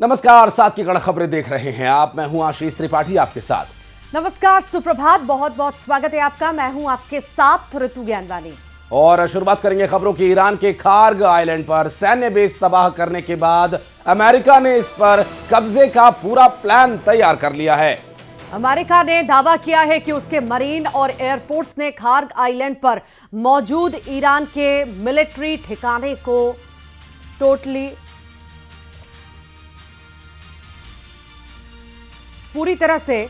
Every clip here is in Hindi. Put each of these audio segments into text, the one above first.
नमस्कार, साथ की कड़क खबरें देख रहे हैं आप। मैं हूं आशीष त्रिपाठी आपके साथ। नमस्कार, सुप्रभात, बहुत बहुत स्वागत है आपका। मैं हूं आपके साथ ऋतु ज्ञानवानी। और शुरुआत करेंगे खबरों की। ईरान के खार्ग आइलैंड पर सैन्य बेस तबाह करने के बाद अमेरिका ने इस पर कब्जे का पूरा प्लान तैयार कर लिया है। अमेरिका ने दावा किया है कि उसके मरीन और एयरफोर्स ने खार्ग आइलैंड पर मौजूद ईरान के मिलिट्री ठिकाने को पूरी तरह से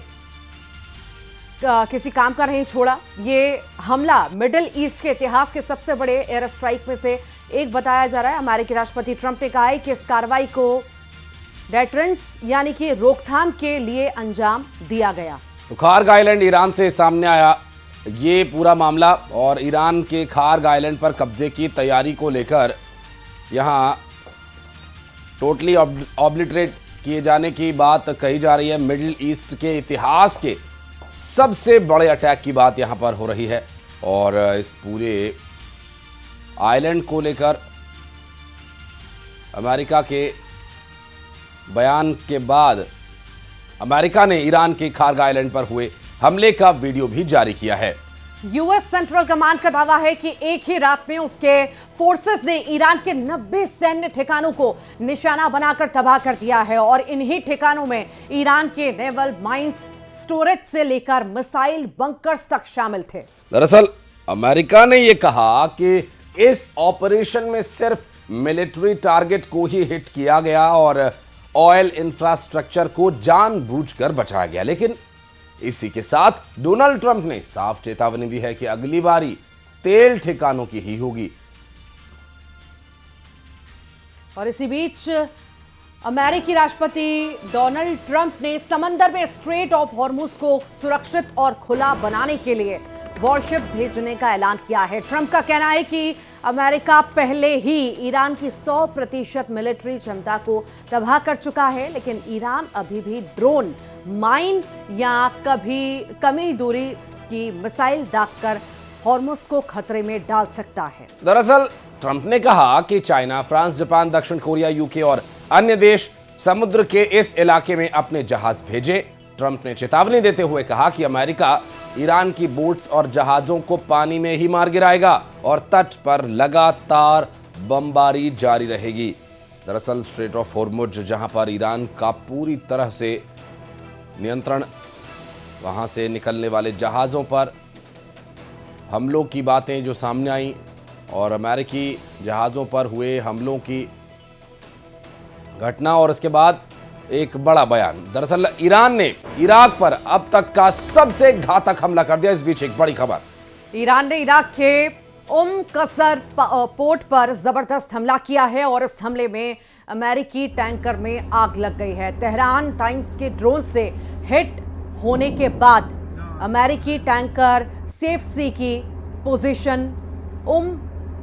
किसी काम का नहीं छोड़ा। ये हमला मिडिल ईस्ट के इतिहास के सबसे बड़े एयर स्ट्राइक में से एक बताया जा रहा है। अमेरिकी राष्ट्रपति ट्रंप ने कहा है कि इस कार्रवाई को डेटरेंस यानी कि रोकथाम के लिए अंजाम दिया गया। तो खार्ग आइलैंड ईरान से सामने आया ये पूरा मामला, और ईरान के खार्ग आइलैंड पर कब्जे की तैयारी को लेकर यहां टोटली ऑब्लिटरेट किए जाने की बात कही जा रही है। मिडिल ईस्ट के इतिहास के सबसे बड़े अटैक की बात यहां पर हो रही है, और इस पूरे आइलैंड को लेकर अमेरिका के बयान के बाद अमेरिका ने ईरान के खार्ग आइलैंड पर हुए हमले का वीडियो भी जारी किया है। यूएस सेंट्रल कमांड का दावा है कि एक ही रात में उसके फोर्सेस ने ईरान के 90 सैन्य ठिकानों को निशाना बनाकर तबाह कर दिया है, और इन्हीं ठिकानों में ईरान के नेवल माइंस, स्टोरेज से लेकर मिसाइल बंकर्स तक शामिल थे। दरअसल अमेरिका ने यह कहा कि इस ऑपरेशन में सिर्फ मिलिट्री टारगेट को ही हिट किया गया और ऑयल इंफ्रास्ट्रक्चर को जानबूझकर बचाया गया, लेकिन इसी के साथ डोनाल्ड ट्रंप ने साफ चेतावनी दी है कि अगली बारी तेल ठिकानों की ही होगी। और इसी बीच अमेरिकी राष्ट्रपति डोनाल्ड ट्रंप ने समंदर में स्ट्रेट ऑफ हॉर्मुज को सुरक्षित और खुला बनाने के लिए वॉरशिप भेजने का ऐलान किया है। ट्रंप का कहना है कि अमेरिका पहले ही ईरान की 100% मिलिट्री क्षमता को तबाह कर चुका है, लेकिन ईरान अभी भी ड्रोन, माइन या कमी दूरी की मिसाइल दागकर हॉर्मुज को खतरे में डाल सकता है। दरअसल ट्रंप ने कहा कि चाइना, फ्रांस, जापान, दक्षिण कोरिया, यूके और अन्य देश समुद्र के इस इलाके में अपने जहाज भेजे। ट्रंप ने चेतावनी देते हुए कहा कि अमेरिका ईरान की बोट्स और जहाजों को पानी में ही मार गिराएगा और तट पर लगातार बमबारी जारी रहेगी। दरअसल स्ट्रेट ऑफ हॉर्मुज, जहां पर ईरान का पूरी तरह से नियंत्रण, वहां से निकलने वाले जहाजों पर हमलों की बातें जो सामने आई और अमेरिकी जहाजों पर हुए हमलों की घटना, और इसके बाद एक बड़ा बयान। दरअसल ईरान ने इराक पर अब तक का सबसे घातक हमला कर दिया। इस बीच एक बड़ी खबर, ईरान ने इराक के कसर पोर्ट पर जबरदस्त हमला किया है, और इस हमले में अमेरिकी टैंकर में आग लग गई है। तेहरान टाइम्स के ड्रोन से हिट होने के बाद अमेरिकी टैंकर सेफ सी की पोजीशन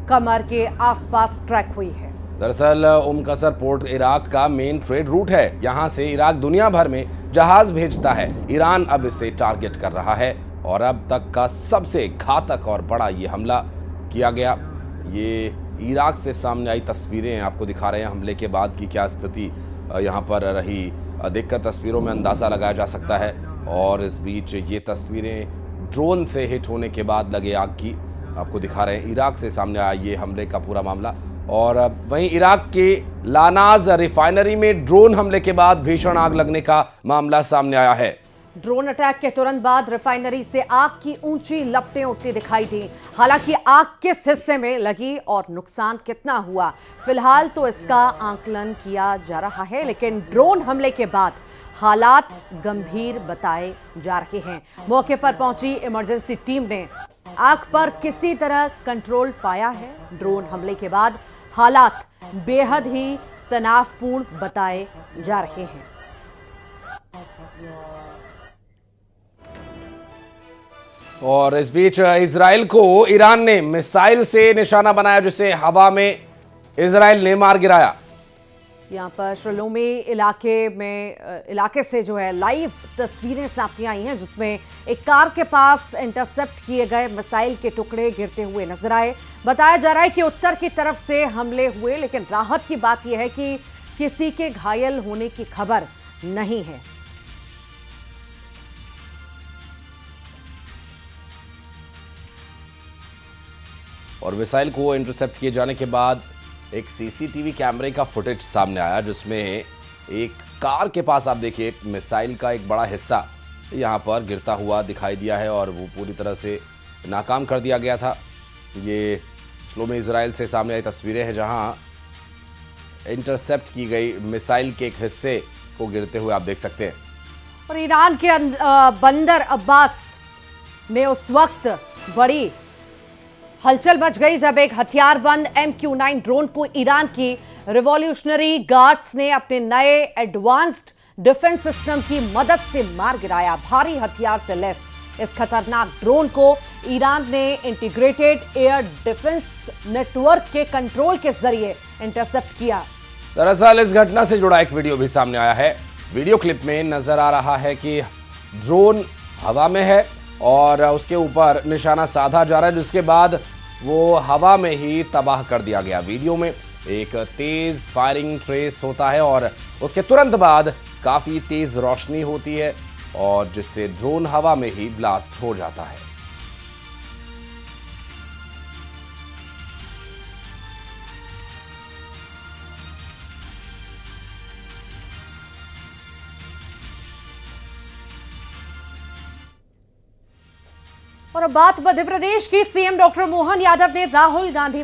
कमर के आसपास ट्रैक हुई है। दरअसल कसर पोर्ट इराक का मेन ट्रेड रूट है। यहां से इराक दुनिया भर में जहाज भेजता है। ईरान अब इसे टारगेट कर रहा है, और अब तक का सबसे घातक और बड़ा ये हमला किया गया। ये इराक से सामने आई तस्वीरें आपको दिखा रहे हैं हमले के बाद की क्या स्थिति यहां पर रही। देखकर तस्वीरों में अंदाज़ा लगाया जा सकता है। और इस बीच ये तस्वीरें ड्रोन से हिट होने के बाद लगे आग की आपको दिखा रहे हैं। इराक से सामने आया ये हमले का पूरा मामला। और वहीं इराक के लानाज रिफाइनरी में ड्रोन हमले के बाद भीषण आग लगने का मामला सामने आया है। ड्रोन अटैक के तुरंत बाद रिफाइनरी से आग की ऊंची लपटें उठती दिखाई दी। हालांकि आग किस हिस्से में लगी और नुकसान कितना हुआ, फिलहाल तो इसका आंकलन किया जा रहा है, लेकिन ड्रोन हमले के बाद हालात गंभीर बताए जा रहे हैं। मौके पर पहुंची इमरजेंसी टीम ने आग पर किसी तरह कंट्रोल पाया है। ड्रोन हमले के बाद हालात बेहद ही तनावपूर्ण बताए जा रहे हैं। और इस बीच इजराइल को ईरान ने मिसाइल से निशाना बनाया, जिसे हवा में इजराइल ने मार गिराया। यहाँ पर शलोमी इलाके से जो है लाइव तस्वीरें सामने आई हैं, जिसमें एक कार के पास इंटरसेप्ट किए गए मिसाइल के टुकड़े गिरते हुए नजर आए। बताया जा रहा है कि उत्तर की तरफ से हमले हुए, लेकिन राहत की बात यह है कि किसी के घायल होने की खबर नहीं है। और मिसाइल को इंटरसेप्ट किए जाने के बाद एक सीसीटीवी कैमरे का फुटेज सामने आया, जिसमें एक कार के पास आप देखिए मिसाइल का एक बड़ा हिस्सा यहां पर गिरता हुआ दिखाई दिया है और वो पूरी तरह से नाकाम कर दिया गया था। ये श्लोमी इजराइल से सामने आई तस्वीरें हैं, जहां इंटरसेप्ट की गई मिसाइल के एक हिस्से को गिरते हुए आप देख सकते हैं। और ईरान के बंदर अब्बास में उस वक्त बड़ी हलचल मच गई जब एक हथियारबंद MQ-9 ड्रोन को ईरान की रिवॉल्यूशनरी गार्ड्स ने अपने नए एडवांस्ड डिफेंस सिस्टम की मदद से मार गिराया। भारी हथियार से लैस इस खतरनाक ड्रोन को ईरान ने इंटीग्रेटेड एयर डिफेंस नेटवर्क के कंट्रोल के जरिए इंटरसेप्ट किया। दरअसल इस घटना से जुड़ा एक वीडियो भी सामने आया है। वीडियो क्लिप में नजर आ रहा है कि ड्रोन हवा में है और उसके ऊपर निशाना साधा जा रहा है, जिसके बाद वो हवा में ही तबाह कर दिया गया। वीडियो में एक तेज फायरिंग ट्रेस होता है और उसके तुरंत बाद काफी तेज रोशनी होती है और जिससे ड्रोन हवा में ही ब्लास्ट हो जाता है। और अब बात मध्य प्रदेश की। सीएम डॉक्टर मोहन यादव ने राहुल गांधी